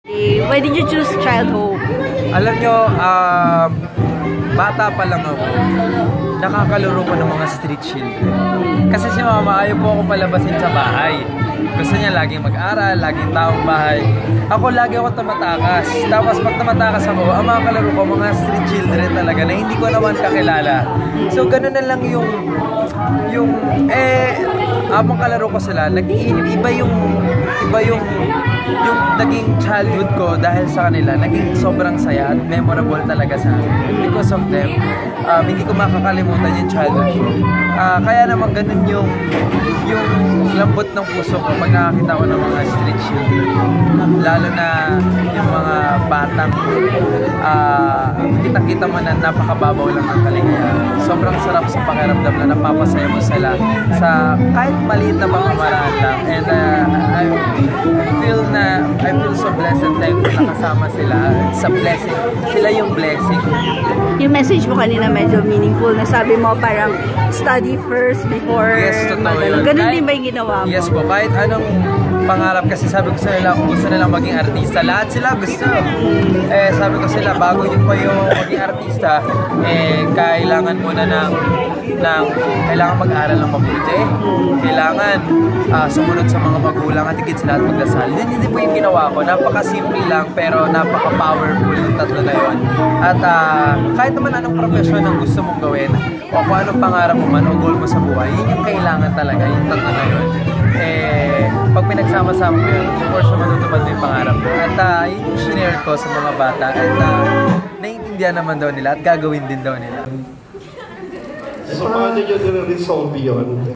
Why did you choose Child Hope? Alam nyo, bata pa lang ako, nakakalaro ko ng mga street children. Kasi si mama, ayaw po ako palabasin sa bahay. Gusto niya laging mag-aral, laging taong bahay. Ako lagi ako tumatakas. Tapos pag tumatakas ako, ang mga kalaro ko, mga street children talaga na hindi ko naman kakilala. So ganun na lang habang kalaro ko sila, iba yung naging childhood ko dahil sa kanila, naging sobrang saya at memorable talaga sa akin. Because of them, hindi ko makakalimutan yung childhood ko. Kaya naman ganun yung lambot ng puso ko pag nakakita ko ng mga street children. Lalo na yung mga batang kitang-kita mo na napakababaw lang ng kaligayahan. Sobrang sarap sa pakiramdam na napapasaya mo sila sa kahit maliit na pamamaraan lang. And I feel so blessed and thankful na kasama sila. It's a blessing. Sila yung blessing. Yung message mo kanina medyo meaningful na sabi mo parang study first before. Yes, totoo yun. Ganun din ba yung ginawa mo? Yes po, kahit anong pangarap kasi sabi ko sa nila kung gusto nilang maging artista, lahat sila gusto. Sabi ko sila bago nyo pa yung maging artista, kailangan muna kailangan mag-aral ng mabuti. Kailangan sumunod sa mga magulang at higit sila at magdasal. Hindi po yung ginawa ko. Napaka-simple lang pero napaka-powerful yung tatlo na yun. At kahit naman anong profession ang gusto mong gawin o kung anong pangarap mo man o goal mo sa buhay, yun yung kailangan talaga, yung tatlo na yun. Pag pinagsama-sama ko yun, of course naman tutupad mo yung pangarap ko. At yun yung sinare ko sa mga bata at naiintindihan naman daw nila at gagawin din daw nila. So paano nyo nire-resolve yun?